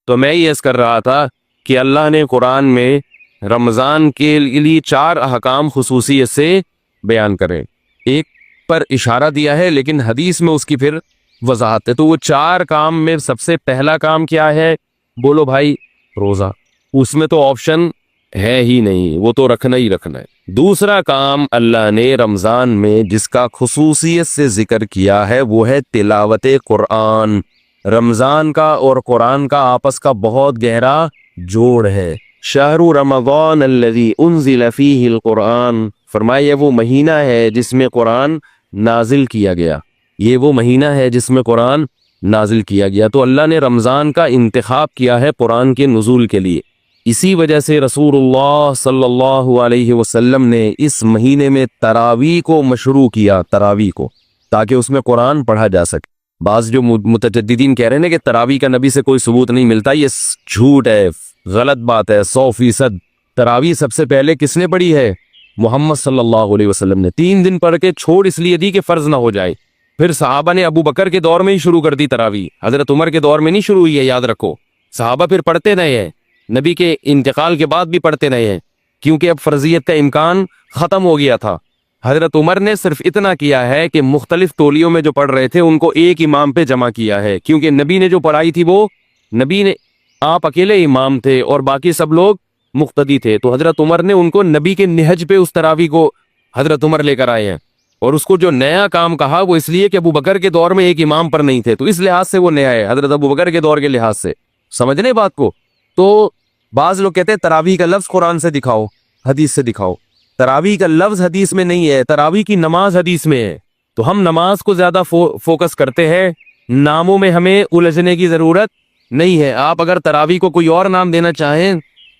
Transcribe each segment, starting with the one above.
تو میں یہ عرض کر رہا تھا کہ اللہ نے قرآن میں رمضان کے لیے 4 احکام خصوصیت سے بیان کرے، ایک پر اشارہ دیا ہے لیکن حدیث میں اس کی پھر وضاحت ہے۔ تو وہ 4 کام میں سب سے پہلا کام کیا ہے؟ بولو بھائی، روزہ۔ اس میں تو آپشن ہے ہی نہیں، وہ تو رکھنا ہی رکھنا ہے۔ دوسرا کام اللہ نے رمضان میں جس کا خصوصیت سے ذکر کیا ہے وہ ہے تلاوت قرآن۔ رمضان کا اور قرآن کا آپس کا بہت گہرا جوڑ ہے۔ شہر رمضان الذی انزل فیہ القرآن، فرمایا وہ مہینہ ہے جس میں قرآن نازل کیا گیا، یہ وہ مہینہ ہے جس میں قرآن نازل کیا گیا۔ تو اللہ نے رمضان کا انتخاب کیا ہے قرآن کے نزول کے لیے۔ اسی وجہ سے رسول اللہ صلی اللہ علیہ وسلم نے اس مہینے میں تراویح کو مشروع کیا، تراویح کو، تاکہ اس میں قرآن پڑھا جا سکے۔ بعض جو متجددین کہہ رہے ہیں کہ تراویح کا نبی سے کوئی ثبوت نہیں ملتا، یہ جھوٹ ہے، غلط بات ہے 100%۔ تراویح سب سے پہلے کس نے پڑھی ہے؟ محمد صلی اللہ علیہ وسلم نے۔ 3 دن پڑھ کے چھوڑ اس لیے دی کہ فرض نہ ہو جائے۔ پھر صحابہ نے ابو بکر کے دور میں ہی شروع کر دی تراویح، حضرت عمر کے دور میں نہیں شروع ہوئی ہے، یاد رکھو۔ صحابہ پھر پڑھتے رہے ہیں، نبی کے انتقال کے بعد بھی پڑھتے رہے ہیں، کیونکہ اب فرضیت کا امکان ختم ہو گیا تھا۔ حضرت عمر نے صرف اتنا کیا ہے کہ مختلف ٹولیوں میں جو پڑھ رہے تھے ان کو ایک امام پہ جمع کیا ہے، کیونکہ نبی نے جو پڑھائی تھی وہ نبی نے، آپ اکیلے امام تھے اور باقی سب لوگ مقتدی تھے، تو حضرت عمر نے ان کو نبی کے نہج پہ اس تراویح کو حضرت عمر لے کر آئے ہیں۔ اور اس کو جو نیا کام کہا وہ اس لیے کہ ابو بکر کے دور میں ایک امام پر نہیں تھے، تو اس لحاظ سے وہ نیا ہے، حضرت ابو بکر کے دور کے لحاظ سے۔ سمجھنے بات کو؟ تو بعض لوگ کہتے ہیں تراویح کا لفظ قرآن سے دکھاؤ، حدیث سے دکھاؤ۔ تراویح کا لفظ حدیث میں نہیں ہے، تراویح کی نماز حدیث میں ہے۔ تو ہم نماز کو زیادہ فوکس کرتے ہیں، ناموں میں ہمیں الجھنے کی ضرورت نہیں ہے۔ آپ اگر تراویح کو کوئی اور نام دینا چاہیں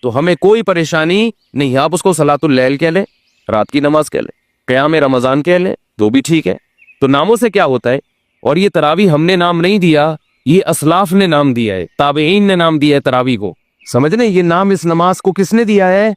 تو ہمیں کوئی پریشانی نہیں، آپ اس کو صلاۃ اللیل کہہ لیں، رات کی نماز کہہ لیں، قیام رمضان کہہ لیں، تو بھی ٹھیک ہے۔ تو ناموں سے کیا ہوتا ہے؟ اور یہ تراویح ہم نے نام نہیں دیا، یہ اسلاف نے نام دیا ہے، تابعین نے نام دیا ہے تراویح کو۔ سمجھ لیں، یہ نام اس نماز کو کس نے دیا ہے؟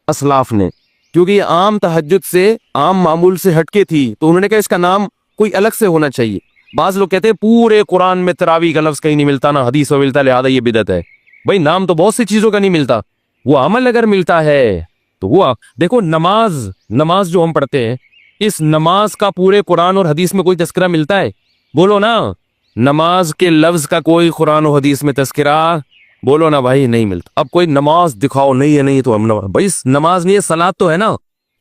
اسلاف نے، کیونکہ یہ عام تہجد سے، عام معمول سے ہٹ کے تھی، تو انہوں نے کہا اس کا نام کوئی الگ سے ہونا چاہیے۔ بعض لوگ کہتے ہیں پورے قرآن میں تراویح کا لفظ کہیں نہیں ملتا، نہ حدیث میں ملتا، لہذا یہ بدعت ہے۔ بھائی نام تو بہت سی چیزوں کا نہیں ملتا، وہ عمل اگر ملتا ہے تو وہ دیکھو، نماز جو ہم پڑھتے ہیں، اس نماز کا پورے قرآن اور حدیث میں کوئی تذکرہ ملتا ہے؟ بولو نا، نماز کے لفظ کا کوئی قرآن و حدیث میں تذکرہ، بولو نا بھائی، نہیں ملتا۔ اب کوئی نماز دکھاؤ، نہیں ہے، نہیں تو ہم بھائی نماز نہیں ہے، صلاۃ تو ہے نا۔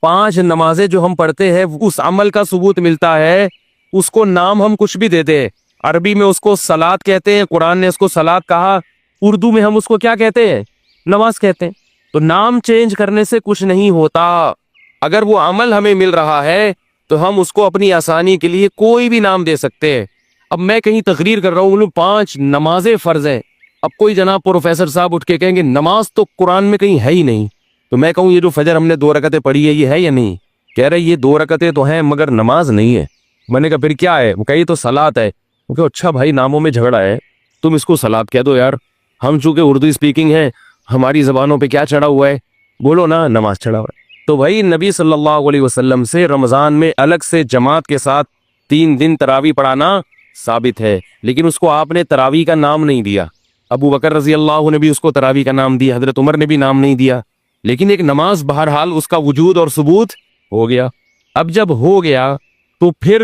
5 نمازیں جو ہم پڑھتے ہیں اس عمل کا ثبوت ملتا ہے، اس کو نام ہم کچھ بھی دیتے ہیں۔ عربی میں اس کو صلاۃ کہتے ہیں، قرآن نے اس کو صلاۃ کہا، اردو میں ہم اس کو کیا کہتے ہیں؟ نماز کہتے ہیں۔ تو نام چینج کرنے سے کچھ نہیں ہوتا، اگر وہ عمل ہمیں مل رہا ہے تو ہم اس کو اپنی آسانی کے لیے کوئی بھی نام دے سکتے ہیں۔ اب میں کہیں تقریر کر رہا ہوں، 5 نمازیں فرض ہیں، اب کوئی جناب پروفیسر صاحب اٹھ کے کہیں گے نماز تو قرآن میں کہیں ہے ہی نہیں، تو میں کہوں یہ جو فجر ہم نے 2 رکعتیں پڑھی ہے یہ ہے یا نہیں؟ کہہ رہے یہ 2 رکعتیں تو ہیں مگر نماز نہیں ہے۔ میں نے کہا پھر کیا ہے؟ وہ کہا یہ تو صلاۃ ہے۔ وہ کہا اچھا بھائی، ناموں میں جھگڑا ہے، تم اس کو صلاۃ کہہ دو یار، ہم چونکہ اردو اسپیکنگ ہے، ہماری زبانوں پہ کیا چڑھا ہوا ہے؟ بولو نا، نماز چڑھا ہوا ہے۔ تو بھائی نبی صلی اللہ علیہ وسلم سے رمضان میں الگ سے جماعت کے ساتھ 3 دن تراویح پڑھانا ثابت ہے، لیکن اس کو آپ نے تراویح کا نام نہیں دیا۔ ابو بکر رضی اللہ نے بھی اس کو تراویح کا نام دیا، حضرت عمر نے بھی نام نہیں دیا، لیکن ایک نماز بہرحال اس کا وجود اور ثبوت ہو گیا۔ اب جب ہو گیا تو پھر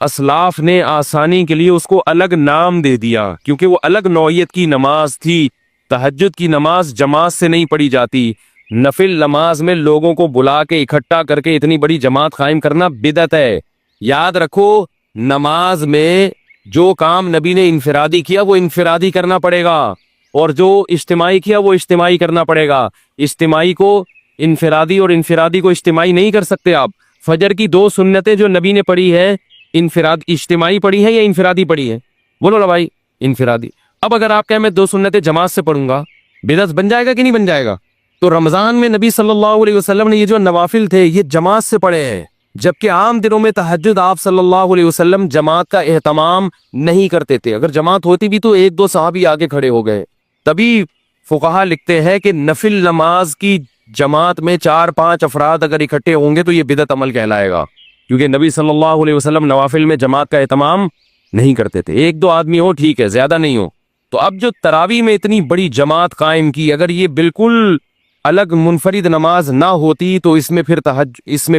اسلاف نے آسانی کے لیے اس کو الگ نام دے دیا، کیونکہ وہ الگ نوعیت کی نماز تھی۔ تہجد کی نماز جماعت سے نہیں پڑھی جاتی، نفل نماز میں لوگوں کو بلا کے اکٹھا کر کے اتنی بڑی جماعت قائم کرنا بدعت ہے۔ یاد رکھو، نماز میں جو کام نبی نے انفرادی کیا وہ انفرادی کرنا پڑے گا، اور جو اجتماعی کیا وہ اجتماعی کرنا پڑے گا۔ اجتماعی کو انفرادی اور انفرادی کو اجتماعی نہیں کر سکتے آپ۔ فجر کی 2 سنتیں جو نبی نے پڑھی ہے، اجتماعی پڑھی ہے یا انفرادی پڑھی ہے؟ بولو نا بھائی، انفرادی۔ اب اگر آپ کہیں میں 2 سنتیں جماعت سے پڑھوں گا، بدعت بن جائے گا کہ نہیں بن جائے گا؟ تو رمضان میں نبی صلی اللہ علیہ وسلم نے یہ جو نوافل تھے یہ جماعت سے پڑھے ہیں، جبکہ عام دنوں میں تہجد آپ صلی اللہ علیہ وسلم جماعت کا اہتمام نہیں کرتے تھے۔ اگر جماعت ہوتی بھی تو 1-2 صحابی آگے کھڑے ہو گئے۔ تبھی فقہا لکھتے ہیں کہ نفل نماز کی جماعت میں 4-5 افراد اگر اکٹھے ہوں گے تو یہ بدعت عمل کہلائے گا، کیونکہ نبی صلی اللہ علیہ وسلم نوافل میں جماعت کا اہتمام نہیں کرتے تھے۔ 1-2 آدمی ہو ٹھیک ہے، زیادہ نہیں ہو، تو اب جو تراویح میں اتنی بڑی جماعت قائم کی، اگر یہ بالکل الگ منفرد نماز نہ ہوتی تو اس میں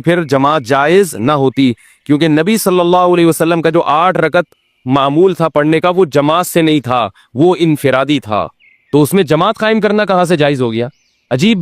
پھر جماعت جائز نہ ہوتی، کیونکہ نبی صلی اللہ علیہ وسلم کا جو 8 رکعت معمول تھا پڑھنے کا وہ جماعت سے نہیں تھا، وہ انفرادی تھا، تو اس میں جماعت قائم کرنا کہاں سے جائز ہو گیا؟ عجیب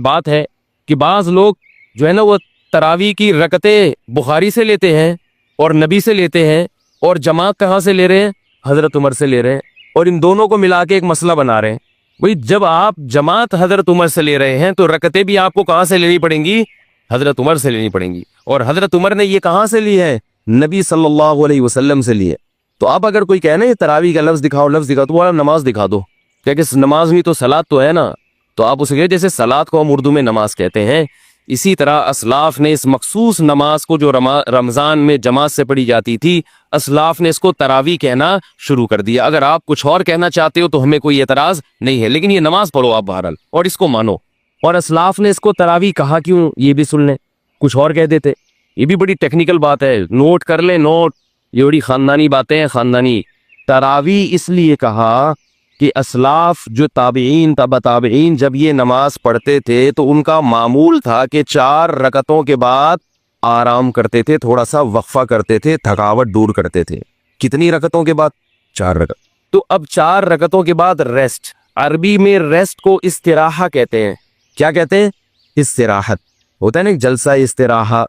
بات ہے کہ بعض لوگ جو ہے نا وہ تراویح کی رکعتیں بخاری سے لیتے ہیں اور نبی سے لیتے ہیں، اور جماعت کہاں سے لے رہے ہیں؟ حضرت عمر سے لے رہے ہیں، اور ان دونوں کو ملا کے ایک مسئلہ بنا رہے ہیں۔ بھئی جب آپ جماعت حضرت عمر سے لے رہے ہیں تو رکعتیں بھی آپ کو کہاں سے لینی پڑیں گی؟ حضرت عمر سے لینی پڑیں گی، اور حضرت عمر نے یہ کہاں سے لی ہے؟ نبی صلی اللہ علیہ وسلم سے لی ہے۔ تو اب اگر کوئی کہنا ہے تراویح کا لفظ دکھاؤ تو وہ نماز دکھا دو، کہ نماز میں تو صلاۃ تو ہے نا، تو آپ اسے کہے جیسے صلاۃ کو ہم اردو میں نماز کہتے ہیں، اسی طرح اسلاف نے اس مخصوص نماز کو جو رمضان میں جماعت سے پڑھی جاتی تھی، اسلاف نے اس کو تراویح کہنا شروع کر دیا۔ اگر آپ کچھ اور کہنا چاہتے ہو تو ہمیں کوئی اعتراض نہیں ہے، لیکن یہ نماز پڑھو آپ بہرحال اور اس کو مانو۔ اور اسلاف نے اس کو تراویح کہا کیوں یہ بھی سن لیں، کچھ اور کہہ دیتے۔ یہ بھی بڑی ٹیکنیکل بات ہے، نوٹ کر لیں، نوٹ، یہ بڑی خاندانی باتیں ہیں، خاندانی۔ تراویح اس لیے کہا کہ اسلاف جو تابعین تبع تابعین جب یہ نماز پڑھتے تھے تو ان کا معمول تھا کہ 4 رکعتوں کے بعد آرام کرتے تھے، تھوڑا سا وقفہ کرتے تھے، تھکاوٹ دور کرتے تھے۔ کتنی رکعتوں کے بعد؟ 4 رکعت۔ تو اب 4 رکعتوں کے بعد ریسٹ، عربی میں ریسٹ کو استراحہ کہتے ہیں۔ کیا کہتے ہیں؟ استراحت ہوتا ہے نا، جلسہ استراحہ،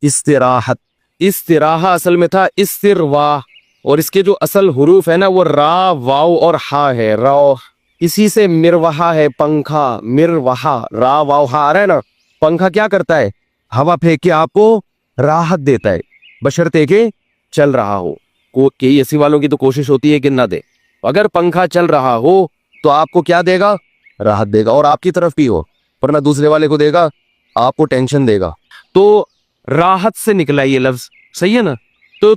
استراحت۔ استراحہ اصل میں تھا استرواح، اور اس کے جو اصل حروف ہے نا وہ را، واو اور ہا ہے، رو، اسی سے مروحہ ہے، پنکھا، مروحہ، را واو ہا آ رہا ہے نا۔ پنکھا کیا کرتا ہے؟ ہوا پھینک کے آپ کو راحت دیتا ہے، بشرطے کہ چل رہا ہو۔ کہ اے سی والوں کی تو کوشش ہوتی ہے کہ نہ دے، اگر پنکھا چل رہا ہو تو آپ کو کیا دے گا؟ راحت دے گا، اور آپ کی طرف بھی ہو، ورنہ دوسرے والے کو دے گا، آپ کو ٹینشن دے گا۔ تو راحت سے نکلا یہ لفظ، صحیح ہے نا؟ تو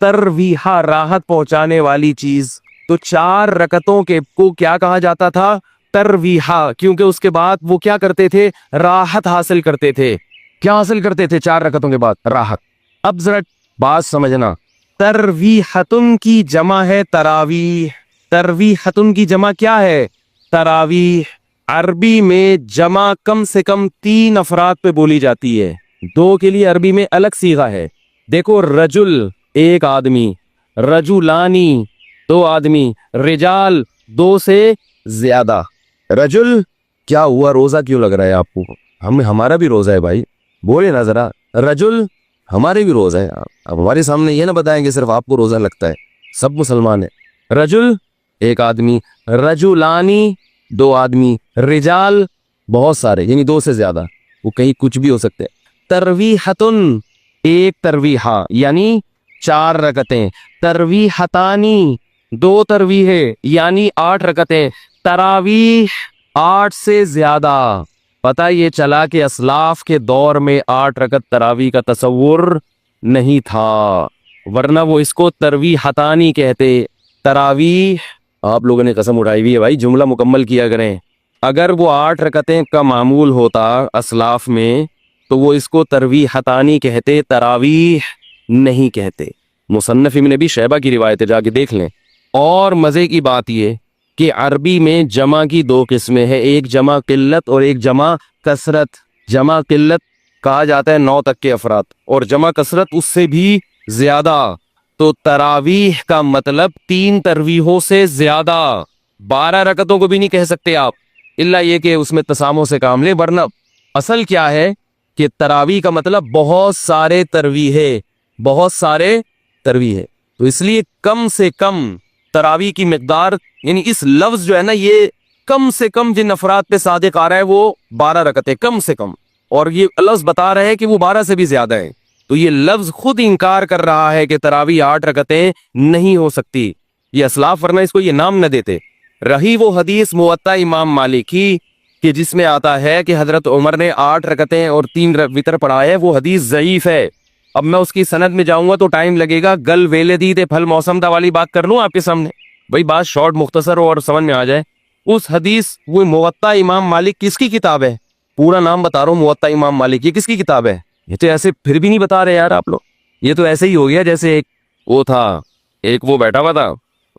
ترویحہ راحت پہنچانے والی چیز، تو 4 رکعتوں کے کو کیا کہا جاتا تھا؟ ترویحہ، کیونکہ اس کے بعد وہ کیا کرتے تھے؟ راحت حاصل کرتے تھے۔ کیا حاصل کرتے تھے 4 رکعتوں کے بعد؟ راحت۔ اب ذرا بات سمجھنا، ترویحتن کی جمع ہے تراویح۔ ترویحتن کی جمع کیا ہے؟ تراویح۔ عربی میں جمع کم سے کم 3 افراد پہ بولی جاتی ہے، 2 کے لیے عربی میں الگ صیغہ ہے۔ دیکھو، رجل 1 آدمی، رجولانی 2 آدمی، رجال 2 سے زیادہ۔ رجل کیا ہوا؟ روزہ کیوں لگ رہا ہے آپ کو؟ ہمارا بھی روزہ ہے بھائی، بولے نا ذرا۔ رجل ہمارے بھی روزہ ہے، اب ہمارے سامنے یہ نہ بتائیں کہ صرف آپ کو روزہ لگتا ہے، سب مسلمان ہیں۔ رجل 1 آدمی، رجولانی 2 آدمی، رجال بہت سارے، یعنی 2 سے زیادہ، وہ کہیں کچھ بھی ہو سکتے۔ ترویحتن 1 ترویحہ یعنی 4 رکعتیں، ترویحتانی 2 ترویحیں یعنی 8 رکعتیں، تراویح 8 سے زیادہ۔ پتہ یہ چلا کہ اسلاف کے دور میں 8 رکعت تراویح کا تصور نہیں تھا، ورنہ وہ اس کو ترویحتانی کہتے۔ تراویح، آپ لوگوں نے قسم اٹھائی ہوئی ہے بھائی، جملہ مکمل کیا کریں۔ اگر وہ 8 رکعتیں کا معمول ہوتا اسلاف میں تو وہ اس کو ترویحتانی کہتے، تراویح نہیں کہتے۔ مصنف ابن ابی شیبہ کی روایت ہے، جا کے دیکھ لیں۔ اور مزے کی بات یہ کہ عربی میں جمع کی 2 قسمیں ہیں، ایک جمع قلت اور ایک جمع کثرت۔ جمع قلت کہا جاتا ہے 9 تک کے افراد، اور جمع کثرت اس سے بھی زیادہ۔ تو تراویح کا مطلب 3 تراویحوں سے زیادہ، 12 رکعتوں کو بھی نہیں کہہ سکتے آپ، الا یہ کہ اس میں تسامح سے کام لیں، ورنہ اصل کیا ہے کہ تراویح کا مطلب بہت سارے تراویح، بہت سارے تراویح۔ تو اس لیے کم سے کم تراویح کی مقدار، یعنی اس لفظ جو ہے نا، یہ کم سے کم جن افراد پہ صادق آ رہا ہے وہ 12 رکعتیں کم سے کم، اور یہ لفظ بتا رہے ہیں کہ وہ 12 سے بھی زیادہ ہے۔ تو یہ لفظ خود انکار کر رہا ہے کہ تراویح 8 رکعتیں نہیں ہو سکتی، یہ اسلاف، ورنہ اس کو یہ نام نہ دیتے۔ رہی وہ حدیث موطا امام مالک کی کہ جس میں آتا ہے کہ حضرت عمر نے 8 رکعتیں اور 3 وتر پڑھائے، وہ حدیث ضعیف ہے۔ اب میں اس کی سند میں جاؤں گا تو ٹائم لگے گا، گل ویلے دی تے پھل موسم دا والی بات کر لوں آپ کے سامنے، بھائی بات شارٹ مختصر ہو اور سمجھ میں آ جائے۔ اس حدیث، وہ موطا امام مالک کس کی کتاب ہے؟ پورا نام بتا رہا ہوں، موطا امام مالک، یہ کس کی کتاب ہے؟ یہ تو ایسے پھر بھی نہیں بتا رہے یار آپ لوگ، یہ تو ایسے ہی ہو گیا جیسے ایک وہ تھا، ایک وہ بیٹھا ہوا تھا،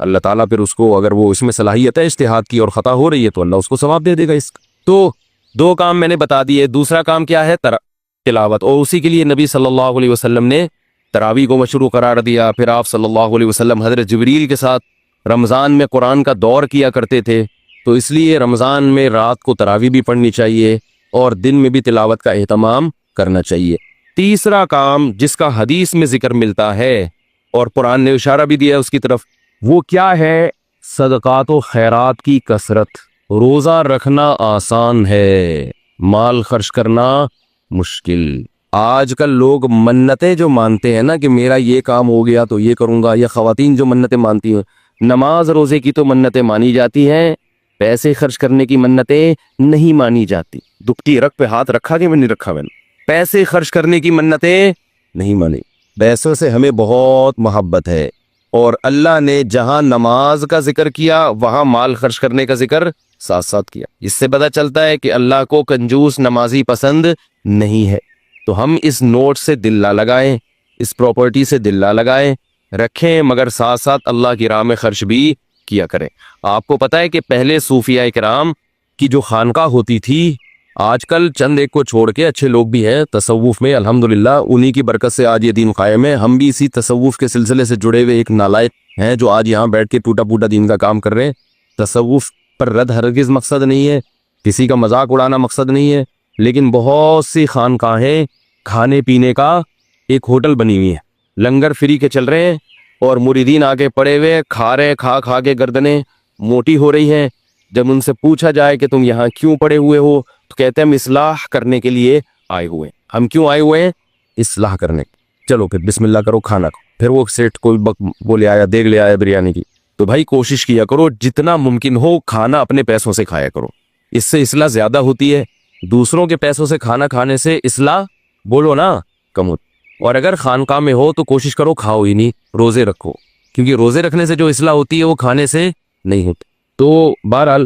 اللہ تعالیٰ پھر اس کو، اگر وہ اس میں صلاحیت ہے اجتہاد کی اور خطا ہو رہی ہے تو اللہ اس کو ثواب دے دے گا اس کا۔ تو دو کام میں نے بتا دیے۔ دوسرا کام کیا ہے؟ تلاوت، اور اسی کے لیے نبی صلی اللہ علیہ وسلم نے تراویح کو مشروع قرار دیا۔ پھر آپ صلی اللہ علیہ وسلم حضرت جبریل کے ساتھ رمضان میں قرآن کا دور کیا کرتے تھے، تو اس لیے رمضان میں رات کو تراویح بھی پڑھنی چاہیے اور دن میں بھی تلاوت کا اہتمام کرنا چاہیے۔ تیسرا کام جس کا حدیث میں ذکر ملتا ہے اور قرآن نے اشارہ بھی دیا اس کی طرف، وہ کیا ہے؟ صدقات و خیرات کی کثرت۔ روزہ رکھنا آسان ہے، مال خرچ کرنا مشکل۔ آج کل لوگ منتیں جو مانتے ہیں نا کہ میرا یہ کام ہو گیا تو یہ کروں گا، یا خواتین جو منتیں مانتی ہیں، نماز روزے کی تو منتیں مانی جاتی ہیں، پیسے خرچ کرنے کی منتیں نہیں مانی جاتی۔ دکھتی رکھ پہ ہاتھ رکھا کہ میں نہیں رکھا، میں نے پیسے خرچ کرنے کی منتیں نہیں مانی۔ پیسوں سے ہمیں بہت محبت ہے، اور اللہ نے جہاں نماز کا ذکر کیا وہاں مال خرچ کرنے کا ذکر ساتھ ساتھ کیا۔ اس سے پتہ چلتا ہے کہ اللہ کو کنجوس نمازی پسند نہیں ہے۔ تو ہم اس نوٹ سے دل نہ لگائیں، اس پراپرٹی سے دل نہ لگائیں، رکھیں، مگر ساتھ ساتھ اللہ کی راہ میں خرچ بھی کیا کریں۔ آپ کو پتہ ہے کہ پہلے صوفیاء کرام کی جو خانقاہ ہوتی تھی، آج کل چند ایک کو چھوڑ کے اچھے لوگ بھی ہیں تصوف میں، الحمدللہ انہی کی برکت سے آج یہ دین قائم ہے۔ ہم بھی اسی تصوف کے سلسلے سے جڑے ہوئے ایک نالائق ہیں جو آج یہاں بیٹھ کے ٹوٹا پوٹا دین کا کام کر رہے ہیں۔ تصوف پر رد ہرگز مقصد نہیں ہے، کسی کا مذاق اڑانا مقصد نہیں ہے، لیکن بہت سی خانقاہیں کھانے پینے کا ایک ہوٹل بنی ہوئی ہیں، لنگر فری کے چل رہے ہیں، اور مریدین آگے پڑے ہوئے کھا رہے، کھا کے گردنیں موٹی ہو رہی ہیں۔ جب ان سے پوچھا جائے کہ تم یہاں کیوں پڑے ہوئے ہو تو کہتے ہیں ہم اصلاح کرنے کے لیے آئے ہوئے ہیں۔ ہم کیوں آئے ہوئے ہیں؟ اصلاح کرنے۔ چلو پھر بسم اللہ کرو، کھانا کھو۔ پھر وہ سیٹ کوئی وہ لے آیا، دیگ لے آیا بریانی کی، تو بھائی کوشش کیا کرو جتنا ممکن ہو کھانا اپنے پیسوں سے کھایا کرو، اس سے اصلاح زیادہ ہوتی ہے۔ دوسروں کے پیسوں سے کھانا کھانے سے اصلاح بولو نا کم ہوتی۔ اور اگر خانقاہ میں ہو تو کوشش کرو کھاؤ ہی نہیں، روزے رکھو، کیونکہ روزے رکھنے سے جو اصلاح ہوتی ہے وہ کھانے سے نہیں ہوتی۔ تو بہرحال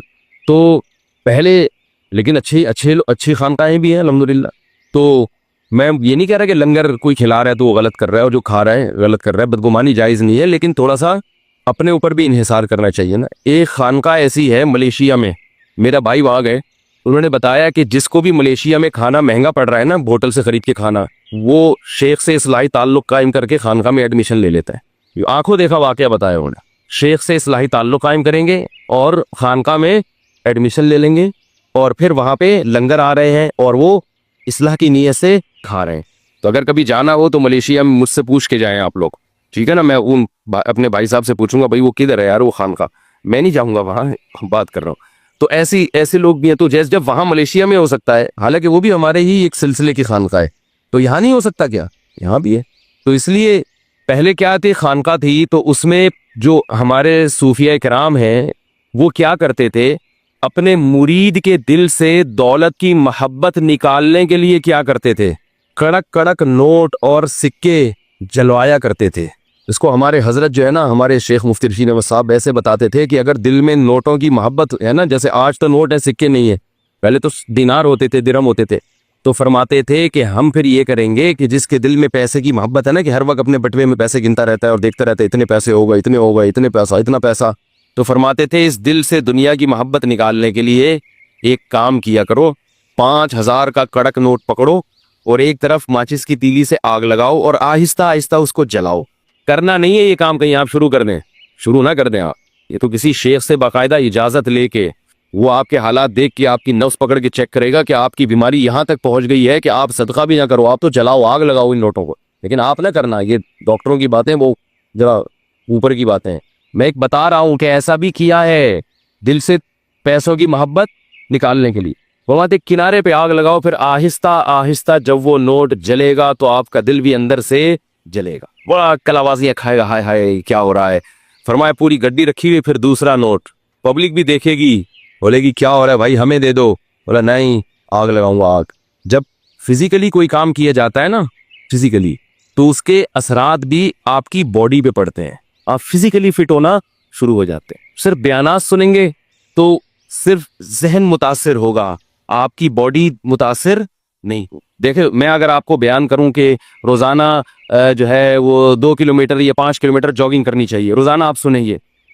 تو پہلے، لیکن اچھی خانقاہیں بھی ہیں الحمدللہ۔ تو میں یہ نہیں کہہ رہا کہ لنگر کوئی کھلا رہا ہے تو وہ غلط کر رہا ہے، اور جو کھا رہا ہے غلط کر رہا ہے، بدگمانی جائز نہیں ہے، لیکن تھوڑا سا اپنے اوپر بھی انحصار کرنا چاہیے نا۔ ایک خانقاہ ایسی ہے ملیشیا میں، میرا بھائی وہاں گئے، انہوں نے بتایا کہ جس کو بھی ملیشیا میں کھانا مہنگا پڑ رہا ہے نا، ہوٹل سے خرید کے کھانا، وہ شیخ سے اصلاحی تعلق قائم کر کے خانقاہ میں ایڈمیشن لے لیتا ہے۔ آنکھوں دیکھا واقعہ بتایا انہوں نے، شیخ سے اصلاحی تعلق قائم کریں گے اور خانقاہ میں ایڈمیشن لے لیں گے، اور پھر وہاں پہ لنگر آ رہے ہیں اور وہ اصلاح کی نیت سے کھا رہے ہیں۔ تو اگر کبھی جانا ہو تو ملیشیا میں مجھ سے پوچھ کے جائیں آپ لوگ، ٹھیک ہے نا؟ میں اپنے بھائی صاحب سے پوچھوں گا بھائی وہ کدھر ہے یار وہ خانقاہ، میں نہیں جاؤں گا وہاں، بات کر رہا ہوں۔ تو ایسے لوگ بھی ہیں۔ تو جیسے جب وہاں ملیشیا میں ہو سکتا ہے، حالانکہ وہ بھی ہمارے ہی ایک سلسلے کی خانقاہ ہے، تو یہاں نہیں ہو سکتا کیا؟ یہاں بھی ہے۔ تو اس لیے پہلے کیا تھی؟ خانقاہ تھی، تو اس میں جو ہمارے صوفیاء کرام ہیں وہ کیا کرتے تھے؟ اپنے مرید کے دل سے دولت کی محبت نکالنے کے لیے کیا کرتے تھے؟ کڑک کڑک نوٹ اور سکے جلوایا کرتے تھے۔ اس کو ہمارے حضرت جو ہے نا، ہمارے شیخ مفتی رشید احمد صاحب ایسے بتاتے تھے کہ اگر دل میں نوٹوں کی محبت ہے نا، جیسے آج تو نوٹ ہے سکے نہیں ہے، پہلے تو دینار ہوتے تھے، درہم ہوتے تھے، تو فرماتے تھے کہ ہم پھر یہ کریں گے کہ جس کے دل میں پیسے کی محبت ہے نا، کہ ہر وقت اپنے بٹوے میں پیسے گنتا رہتا ہے اور دیکھتا رہتا ہے اتنے پیسے ہو گئے، اتنے ہو گئے، اتنے پیسہ، اتنا پیسہ، تو فرماتے تھے اس دل سے دنیا کی محبت نکالنے کے لیے ایک کام کیا کرو، 5000 کا کڑک نوٹ پکڑو اور ایک طرف ماچس کی تیلی سے آگ لگاؤ اور آہستہ آہستہ اس کو جلاؤ۔ کرنا نہیں ہے یہ کام کہیں آپ شروع نہ کر دیں آپ، یہ تو کسی شیخ سے باقاعدہ اجازت لے کے، وہ آپ کے حالات دیکھ کے آپ کی نفس پکڑ کے چیک کرے گا کہ آپ کی بیماری یہاں تک پہنچ گئی ہے کہ آپ صدقہ بھی نہ کرو، آپ تو جلاؤ، آگ لگاؤ ان نوٹوں کو، لیکن آپ نہ کرنا۔ یہ ڈاکٹروں کی باتیں وہ ذرا اوپر کی باتیں ہیں، میں ایک بتا رہا ہوں کہ ایسا بھی کیا ہے دل سے پیسوں کی محبت نکالنے کے لیے۔ وہاں تک کنارے پہ آگ لگاؤ، پھر آہستہ آہستہ جب وہ نوٹ جلے گا تو آپ کا دل بھی اندر سے جلے گا، بڑا کلاوازیاں کھائے گا، ہائے ہائے کیا ہو رہا ہے۔ فرمایا پوری گڈی رکھی ہوئی، پھر دوسرا نوٹ، پبلک بھی دیکھے گی، بولے گی کیا ہو رہا ہے بھائی ہمیں دے دو، بولا نہیں آگ لگاؤں گا۔ آگ جب فزیکلی کوئی کام کیا جاتا ہے نا، فزیکلی، تو اس کے اثرات بھی آپ کی باڈی پہ پڑتے ہیں، آپ فزیکلی فٹ ہونا شروع ہو جاتے ہیں۔ صرف بیانات سنیں گے تو صرف ذہن متاثر ہوگا، آپ کی باڈی متاثر نہیں ہو۔ دیکھیں میں اگر آپ کو بیان کروں کہ روزانہ جو ہے وہ 2 کلومیٹر یا 5 کلومیٹر جاگنگ کرنی چاہیے روزانہ، آپ سنیں یہ